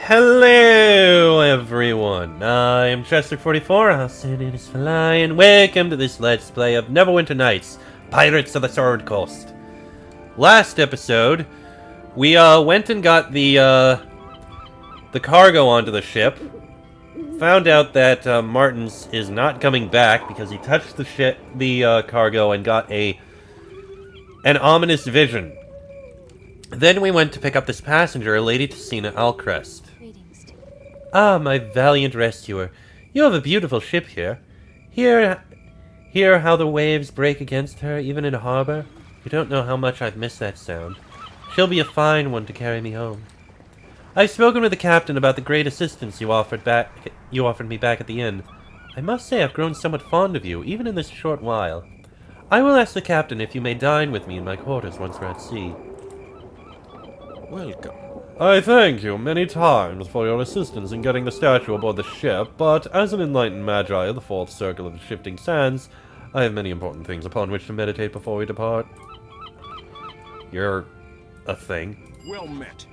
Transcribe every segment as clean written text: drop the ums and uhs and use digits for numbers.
Hello, everyone. I am Chester44. I'll say it is Fly, and welcome to this Let's Play of Neverwinter Nights: Pirates of the Sword Coast. Last episode, we went and got the cargo onto the ship. Found out that Martins is not coming back because he touched the cargo and got an ominous vision. Then we went to pick up this passenger, Lady Tessina Alcrest. Ah, my valiant rescuer. You have a beautiful ship here. Hear how the waves break against her, even in harbor? You don't know how much I've missed that sound. She'll be a fine one to carry me home. I've spoken with the captain about the great assistance you offered me back at the inn. I must say I've grown somewhat fond of you, even in this short while. I will ask the captain if you may dine with me in my quarters once we're at sea. Welcome. I thank you many times for your assistance in getting the statue aboard the ship, but as an enlightened magi of the fourth circle of the shifting sands, I have many important things upon which to meditate before we depart. You're a thing. Well met.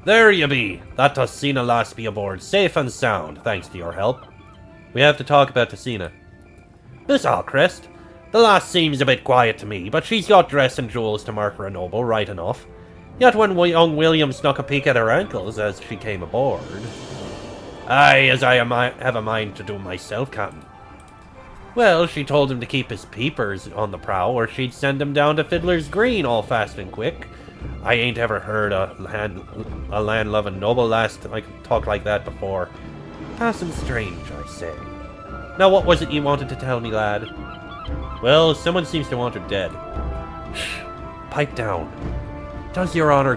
There you be! That Tessina lass be aboard, safe and sound, thanks to your help. We have to talk about Tessina. Miss Alcrest, the lass seems a bit quiet to me, but she's got dress and jewels to mark her a noble, right enough. Yet when young William snuck a peek at her ankles as she came aboard... Aye, as I have a mind to do myself, Captain. Well, she told him to keep his peepers on the prow, or she'd send him down to Fiddler's Green all fast and quick. I ain't ever heard a land-loving noble lass talk like that before. Passing strange, I say. Now what was it you wanted to tell me, lad? Well, someone seems to want her dead. Shh, pipe down. Does your honor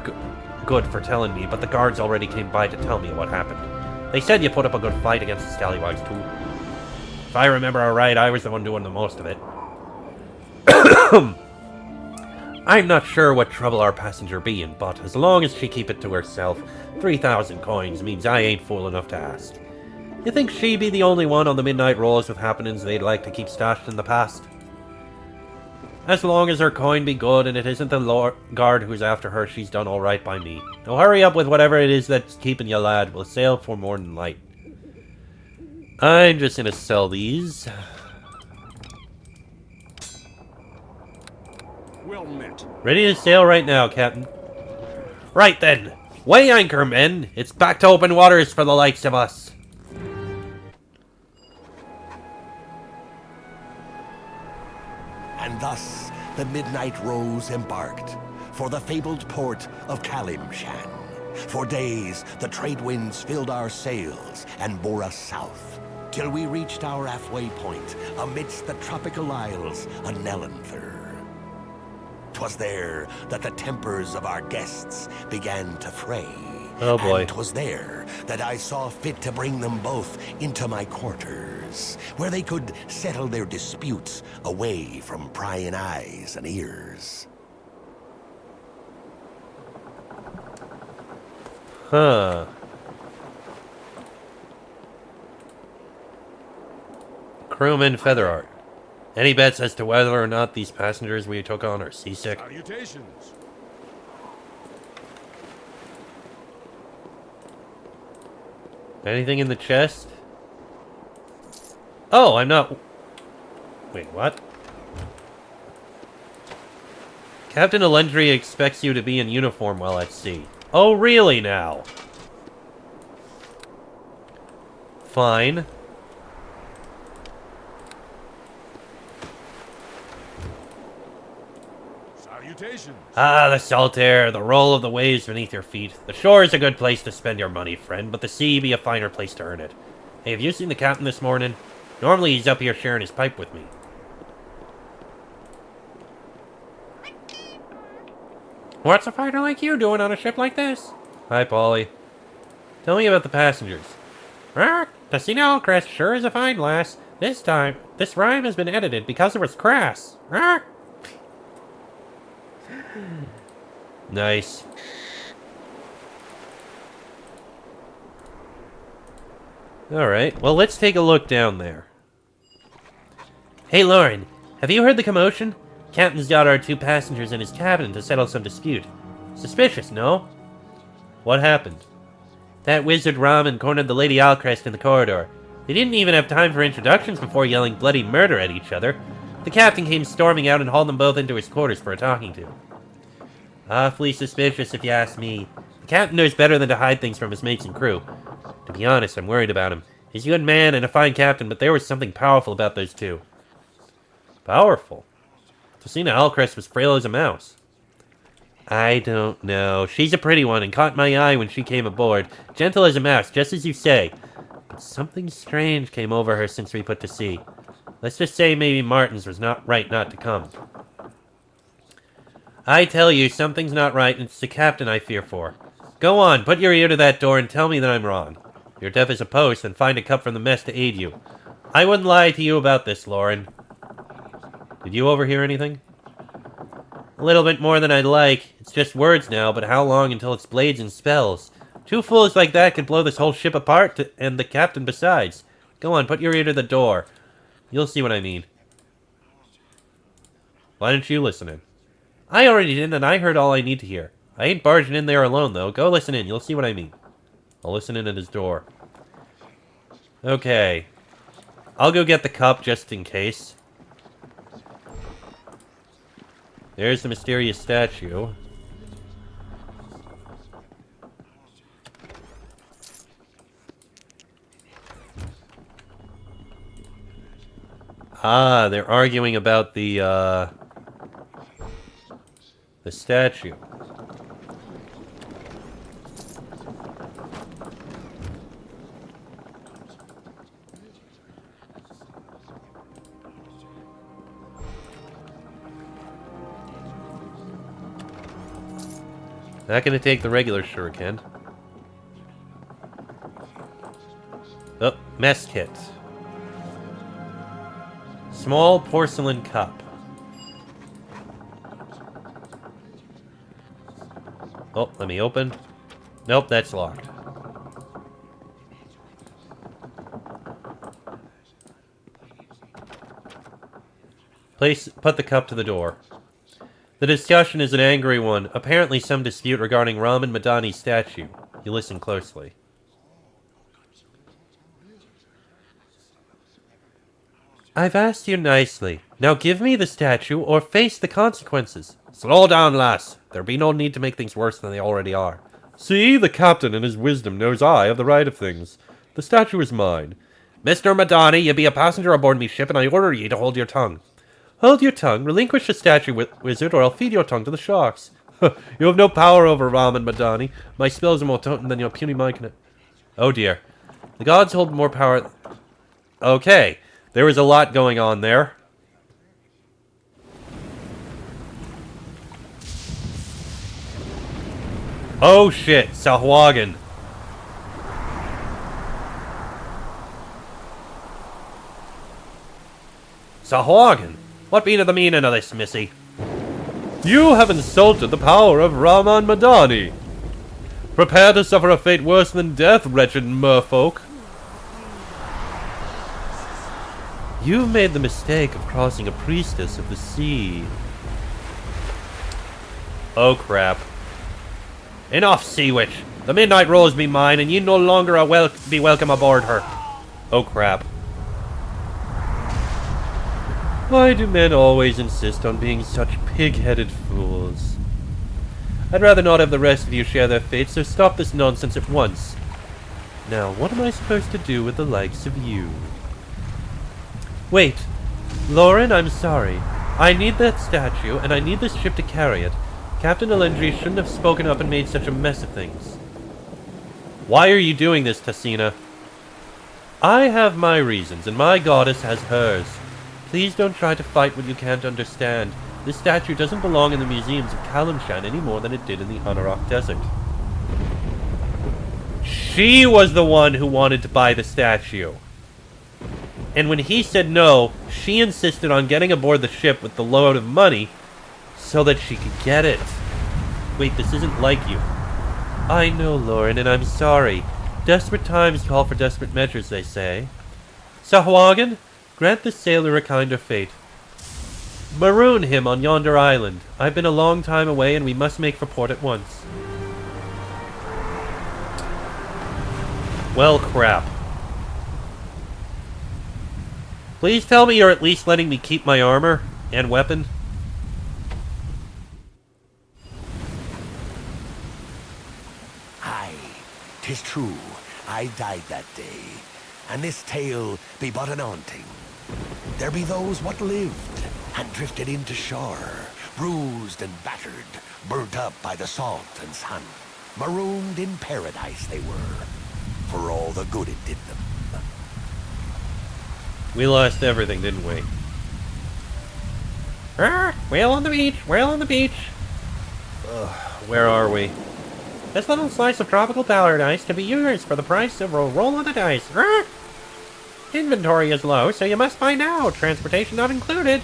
good for telling me, but the guards already came by to tell me what happened. They said you put up a good fight against the scallywags too. If I remember right, I was the one doing the most of it. I'm not sure what trouble our passenger be in, but as long as she keep it to herself, 3,000 coins means I ain't fool enough to ask. You think she be the only one on the midnight rolls with happenings they'd like to keep stashed in the past? As long as her coin be good and it isn't the guard who's after her, she's done alright by me. Now hurry up with whatever it is that's keeping you, lad. We'll sail for morning light. I'm just gonna sell these. Well met. Ready to sail right now, Captain. Right then. Weigh anchor, men. It's back to open waters for the likes of us. And thus the Midnight Rose embarked for the fabled port of Kalimshan. For days the trade winds filled our sails and bore us south, till we reached our halfway point amidst the tropical isles of Nelanther. 'Twas there that the tempers of our guests began to fray. Oh boy. And 'twas there that I saw fit to bring them both into my quarters, where they could settle their disputes away from prying eyes and ears. Huh. Crewman Feather Art. Any bets as to whether or not these passengers we took on are seasick? Salutations. Anything in the chest? Oh, I'm not... Wait, what? Captain Alendry expects you to be in uniform while at sea. Oh, really now? Fine. Salutations. Ah, the salt air, the roll of the waves beneath your feet. The shore is a good place to spend your money, friend, but the sea be a finer place to earn it. Hey, have you seen the captain this morning? Normally he's up here sharing his pipe with me. What's a fighter like you doing on a ship like this? Hi, Polly. Tell me about the passengers. Tessina Alcrest sure is a fine lass. This rhyme has been edited because it was crass. Nice. Alright, well let's take a look down there. Hey Lauren, have you heard the commotion? Captain's got our 2 passengers in his cabin to settle some dispute. Suspicious, no? What happened? That wizard Ramen cornered the Lady Alcrest in the corridor. They didn't even have time for introductions before yelling bloody murder at each other. The captain came storming out and hauled them both into his quarters for a talking to. Awfully suspicious, if you ask me. The captain knows better than to hide things from his mates and crew. To be honest, I'm worried about him. He's a good man and a fine captain, but there was something powerful about those two. Powerful? Tassina Alcrest was frail as a mouse. I don't know. She's a pretty one and caught my eye when she came aboard. Gentle as a mouse, just as you say. But something strange came over her since we put to sea. Let's just say maybe Martins was not right not to come. I tell you, something's not right, and it's the captain I fear for. Go on, put your ear to that door and tell me that I'm wrong. You're deaf as a post, and find a cup from the mess to aid you. I wouldn't lie to you about this, Lauren. Did you overhear anything? A little bit more than I'd like. It's just words now, but how long until it's blades and spells? Two fools like that could blow this whole ship apart, and the captain besides. Go on, put your ear to the door. You'll see what I mean. Why didn't you listen in? I already did, and I heard all I need to hear. I ain't barging in there alone, though. Go listen in. You'll see what I mean. I'll listen in at his door. Okay. I'll go get the cup just in case. There's the mysterious statue. Ah, they're arguing about the statue. Not gonna take the regular shuriken. Oh, mess kit. Small porcelain cup. Oh, let me open. Nope, that's locked. Put the cup to the door. The discussion is an angry one. Apparently some dispute regarding Raman Madani's statue. You listen closely. I've asked you nicely. Now give me the statue or face the consequences. Slow down, lass. There be no need to make things worse than they already are. See, the captain in his wisdom knows I have the right of things. The statue is mine. Mr. Madani, ye be a passenger aboard me ship, and I order ye to hold your tongue. Hold your tongue, relinquish the statue, wizard, or I'll feed your tongue to the sharks. You have no power over Raman Madani. My spells are more potent than your puny mind can... Oh dear. The gods hold more power... Okay, there was a lot going on there. Oh shit, Sahuagin. Sahuagin? What be the meaning of this, missy? You have insulted the power of Raman Madani. Prepare to suffer a fate worse than death, wretched merfolk. You've made the mistake of crossing a priestess of the sea. Oh crap. Enough, sea witch. The midnight rose be mine, and ye no longer be welcome aboard her. Oh crap. Why do men always insist on being such pig-headed fools? I'd rather not have the rest of you share their fate, so stop this nonsense at once. Now, what am I supposed to do with the likes of you? Wait. Lauren, I'm sorry. I need that statue, and I need this ship to carry it. Captain Elendry shouldn't have spoken up and made such a mess of things. Why are you doing this, Tassina? I have my reasons, and my goddess has hers. Please don't try to fight what you can't understand. This statue doesn't belong in the museums of Kalimshan any more than it did in the Anarok Desert. She was the one who wanted to buy the statue. And when he said no, she insisted on getting aboard the ship with the load of money so that she could get it. Wait, this isn't like you. I know, Lauren, and I'm sorry. Desperate times call for desperate measures, they say. Sahuagin, grant this sailor a kinder fate. Maroon him on yonder island. I've been a long time away, and we must make for port at once. Well, crap. Please tell me you're at least letting me keep my armor and weapon. Aye, 'tis true, I died that day, and this tale be but an haunting. There be those what lived and drifted into shore, bruised and battered, burnt up by the salt and sun. Marooned in paradise they were, for all the good it did them. We lost everything, didn't we? Whale on the beach! Whale on the beach! Ugh, where are we? This little slice of tropical paradise can be yours for the price of a roll of the dice. Inventory is low, so you must buy now. Transportation not included.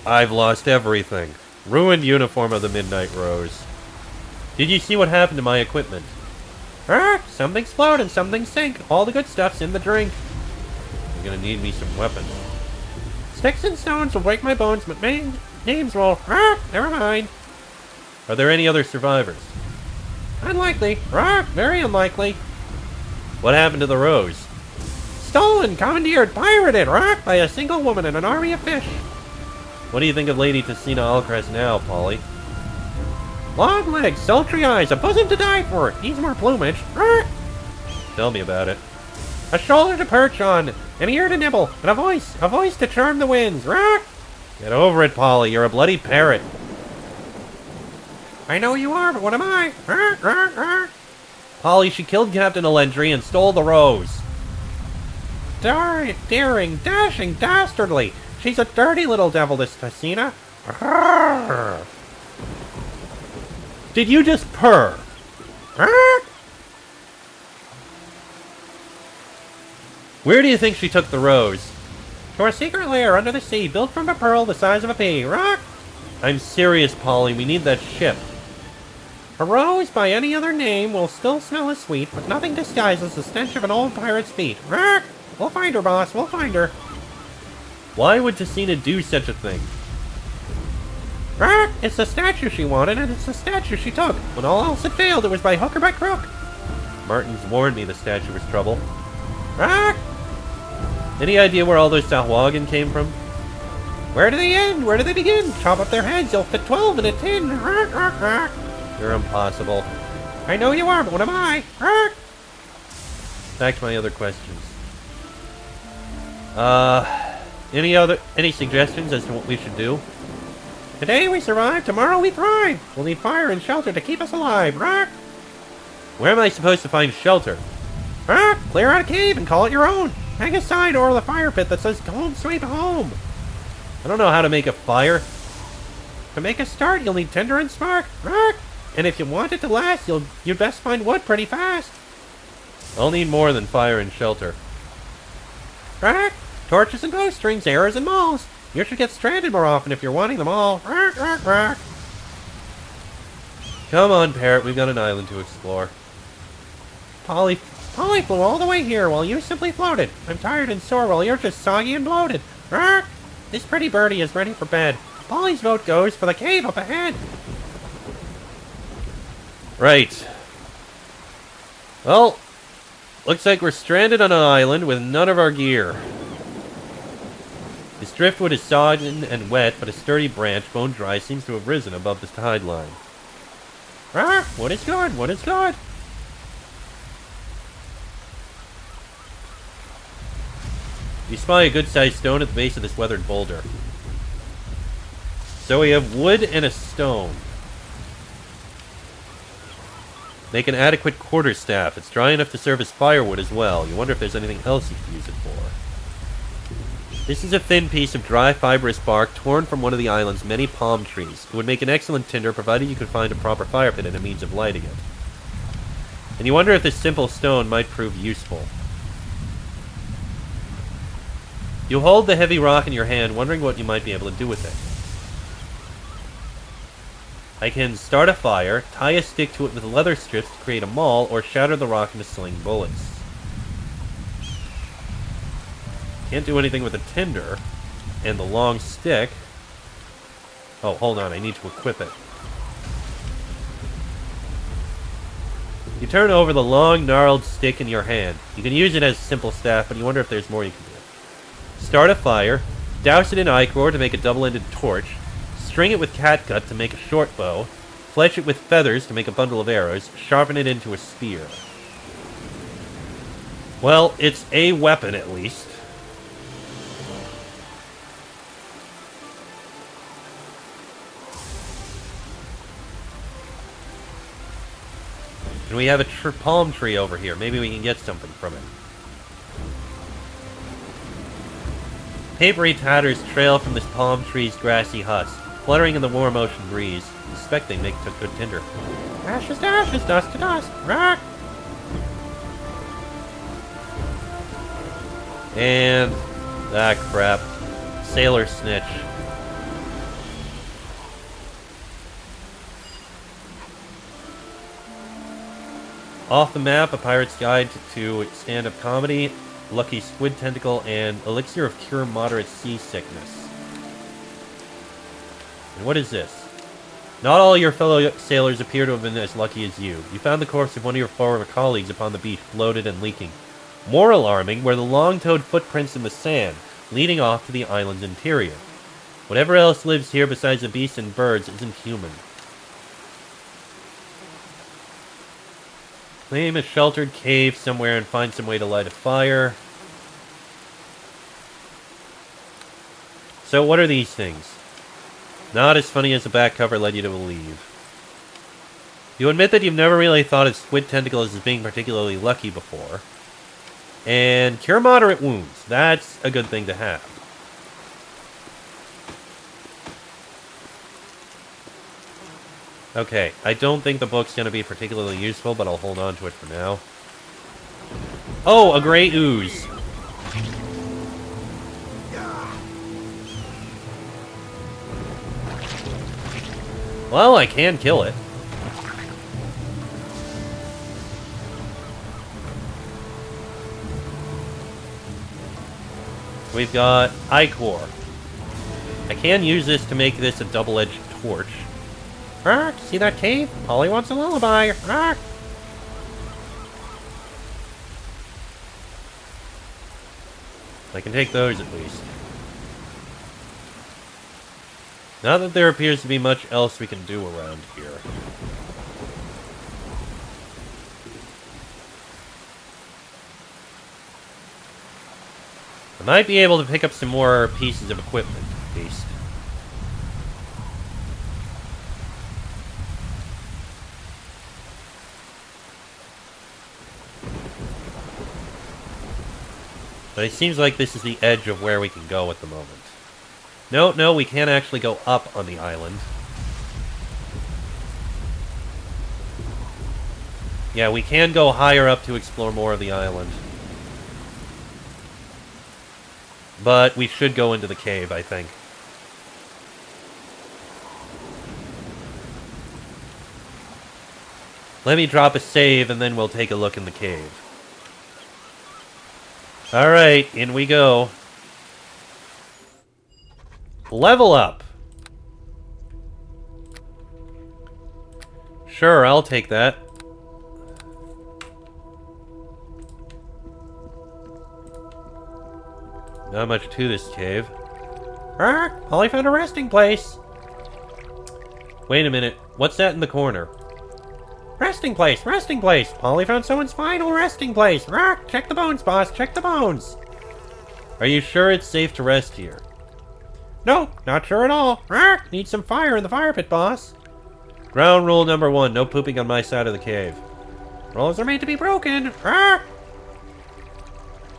I've lost everything. Ruined uniform of the Midnight Rose. Did you see what happened to my equipment? Something's float and something's sink. All the good stuff's in the drink. I'm gonna need me some weapons. Sticks and stones will break my bones, but names will... never mind. Are there any other survivors? Unlikely. Very unlikely. What happened to the Rose? Stolen, commandeered, pirated, by a single woman and an army of fish. What do you think of Lady Tessina Alcrest now, Polly? Long legs, sultry eyes, a bosom to die for. Needs more plumage. Tell me about it. A shoulder to perch on, an ear to nibble, and a voice to charm the winds. Get over it, Polly. You're a bloody parrot. I know you are, but what am I? Polly, she killed Captain Elendry and stole the Rose. Daring, dashing, dastardly. She's a dirty little devil, this Tessina. Did you just purr? Where do you think she took the Rose? To a secret lair under the sea, built from a pearl the size of a pea. I'm serious, Polly. We need that ship. A rose by any other name will still smell as sweet, but nothing disguises the stench of an old pirate's feet. We'll find her, boss. We'll find her. Why would Tessina do such a thing? It's the statue she wanted, and it's the statue she took. When all else had failed, it was by hook or by crook. Martin's warned me the statue was trouble. Any idea where all those Sahuagin came from? Where do they end? Where do they begin? Chop up their heads, you'll fit 12 in a tin. You're impossible. I know you are, but what am I? Back to my other questions. Any suggestions as to what we should do? Today we survive, tomorrow we thrive. We'll need fire and shelter to keep us alive. Where am I supposed to find shelter? Clear out a cave and call it your own. Hang a sign over the fire pit that says home sweet home. I don't know how to make a fire. To make a start, you'll need tinder and spark. And if you want it to last, you'd best find wood pretty fast. I'll need more than fire and shelter. Torches and bowstrings, arrows and mauls. You should get stranded more often if you're wanting them all. Come on, Parrot. We've got an island to explore. Polly flew all the way here while you simply floated. I'm tired and sore while you're just soggy and bloated. This pretty birdie is ready for bed. Polly's vote goes for the cave up ahead. Right. Well, looks like we're stranded on an island with none of our gear. This driftwood is sodden and wet, but a sturdy branch, bone dry, seems to have risen above the tide line. What is good? What is good? You spy a good-sized stone at the base of this weathered boulder. So we have wood and a stone. Make an adequate quarterstaff. It's dry enough to serve as firewood as well. You wonder if there's anything else you could use it for. This is a thin piece of dry, fibrous bark torn from one of the island's many palm trees. It would make an excellent tinder, provided you could find a proper fire pit and a means of lighting it. And you wonder if this simple stone might prove useful. You hold the heavy rock in your hand, wondering what you might be able to do with it. I can start a fire, tie a stick to it with leather strips to create a maul, or shatter the rock into sling bullets. Can't do anything with a tinder and the long stick. Oh, hold on, I need to equip it. You turn over the long, gnarled stick in your hand. You can use it as a simple staff, but you wonder if there's more you can do. Start a fire, douse it in ichor to make a double-ended torch, string it with catgut to make a short bow, fletch it with feathers to make a bundle of arrows, sharpen it into a spear. Well, it's a weapon at least. And we have a palm tree over here. Maybe we can get something from it. Papery tatters trail from this palm tree's grassy husk, fluttering in the warm ocean breeze. I suspect they make good tinder. Ashes to ashes, dust to dust. Rock! And... ah, crap. Sailor snitch. Off the map, A Pirate's Guide to Stand-Up Comedy, Lucky Squid Tentacle, and Elixir of Cure Moderate Seasickness. And what is this? Not all your fellow sailors appear to have been as lucky as you. You found the corpse of one of your former colleagues upon the beach, bloated and leaking. More alarming were the long-toed footprints in the sand, leading off to the island's interior. Whatever else lives here besides the beasts and birds isn't human. Claim a sheltered cave somewhere and find some way to light a fire. So what are these things? Not as funny as the back cover led you to believe. You admit that you've never really thought of squid tentacles as being particularly lucky before. And cure moderate wounds. That's a good thing to have. Okay, I don't think the book's going to be particularly useful, but I'll hold on to it for now. Oh, a gray ooze. Well, I can kill it. We've got ichor. I can use this to make this a double-edged torch. Ark, see that cave? Polly wants a lullaby. Ark. I can take those at least. Not that there appears to be much else we can do around here. I might be able to pick up some more pieces of equipment, at least. But it seems like this is the edge of where we can go at the moment. No, we can't actually go up on the island. Yeah, we can go higher up to explore more of the island. But we should go into the cave, I think. Let me drop a save and then we'll take a look in the cave. Alright, in we go. Level up. Sure, I'll take that. Not much to this cave. Ark, Polly found a resting place. Wait a minute, what's that in the corner? Resting place, resting place. Polly found someone's final resting place. Ark, check the bones, boss, check the bones. Are you sure it's safe to rest here? No, not sure at all. Ark, need some fire in the fire pit, boss. Ground rule number 1, no pooping on my side of the cave. Rules are made to be broken. Ark.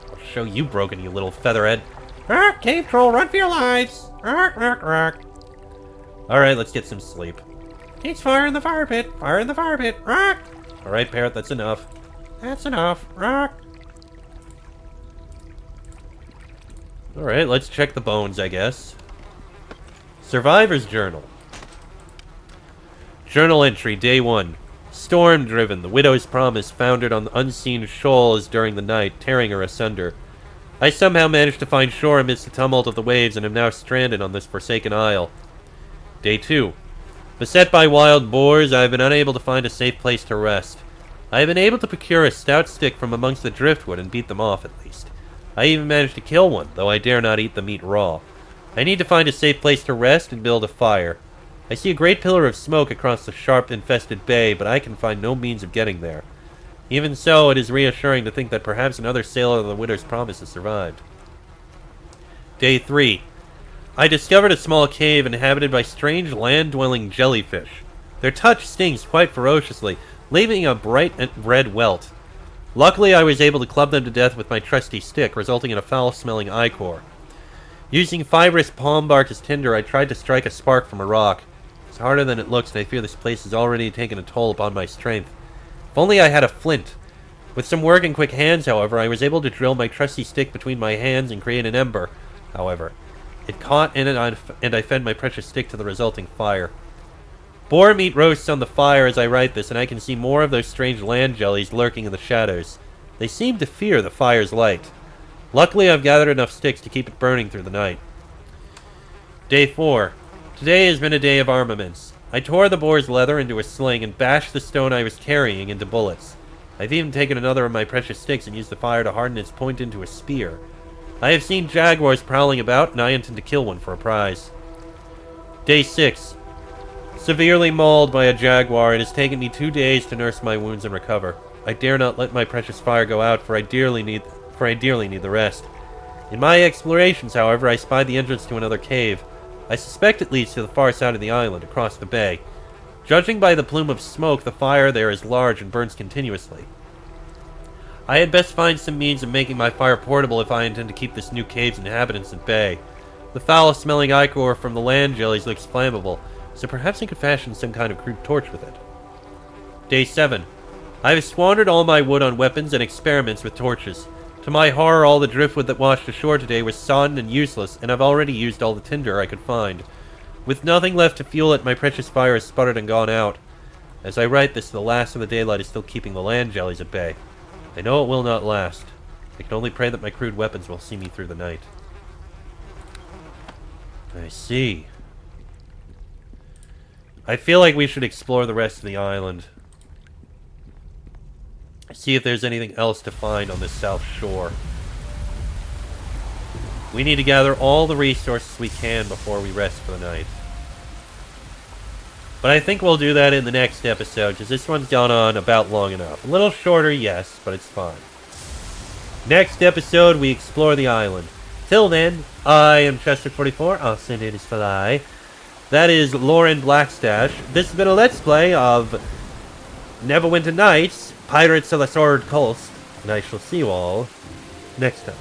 I'll show you broken, you little featherhead. Ark, cave troll, run for your lives. Ark, ark, ark. Alright, let's get some sleep. Needs fire in the fire pit. Fire in the fire pit. Ark. Alright, parrot, that's enough. That's enough. Ark. Alright, let's check the bones, I guess. Survivor's Journal. Journal entry, day 1. Storm-driven, the widow's promise foundered on the unseen shoals during the night, tearing her asunder. I somehow managed to find shore amidst the tumult of the waves and am now stranded on this forsaken isle. Day 2. Beset by wild boars, I have been unable to find a safe place to rest. I have been able to procure a stout stick from amongst the driftwood and beat them off at least. I even managed to kill one, though I dare not eat the meat raw. I need to find a safe place to rest and build a fire. I see a great pillar of smoke across the sharp-infested bay, but I can find no means of getting there. Even so, it is reassuring to think that perhaps another sailor of the Widow's Promise has survived. Day 3. I discovered a small cave inhabited by strange land-dwelling jellyfish. Their touch stings quite ferociously, leaving a bright red welt. Luckily, I was able to club them to death with my trusty stick, resulting in a foul-smelling ichor. Using fibrous palm bark as tinder, I tried to strike a spark from a rock. It's harder than it looks, and I fear this place has already taken a toll upon my strength. If only I had a flint. With some work and quick hands, however, I was able to drill my trusty stick between my hands and create an ember. However, it caught in it, and I fed my precious stick to the resulting fire. Boar meat roasts on the fire as I write this, and I can see more of those strange land jellies lurking in the shadows. They seem to fear the fire's light. Luckily, I've gathered enough sticks to keep it burning through the night. Day 4. Today has been a day of armaments. I tore the boar's leather into a sling and bashed the stone I was carrying into bullets. I've even taken another of my precious sticks and used the fire to harden its point into a spear. I have seen jaguars prowling about, and I intend to kill one for a prize. Day 6. Severely mauled by a jaguar, it has taken me 2 days to nurse my wounds and recover. I dare not let my precious fire go out, for I dearly need the rest. In my explorations, however, I spied the entrance to another cave. I suspect it leads to the far side of the island, across the bay. Judging by the plume of smoke, the fire there is large and burns continuously. I had best find some means of making my fire portable if I intend to keep this new cave's inhabitants at bay. The foul-smelling ichor from the land jellies looks flammable, so perhaps I could fashion some kind of crude torch with it. Day 7. I have squandered all my wood on weapons and experiments with torches. To my horror, all the driftwood that washed ashore today was sodden and useless, and I've already used all the tinder I could find. With nothing left to fuel it, my precious fire has sputtered and gone out. As I write this, the last of the daylight is still keeping the land jellies at bay. I know it will not last. I can only pray that my crude weapons will see me through the night. I see. I feel like we should explore the rest of the island. See if there's anything else to find on this south shore. We need to gather all the resources we can before we rest for the night. But I think we'll do that in the next episode, because this one's gone on about long enough. A little shorter, yes, but it's fine. Next episode, we explore the island. Till then, I am Chester44, I'll send it as Fly. That is Lauren Blackstash. This has been a Let's Play of Neverwinter Nights, Pirates of the Sword Coast, and I shall see you all next time.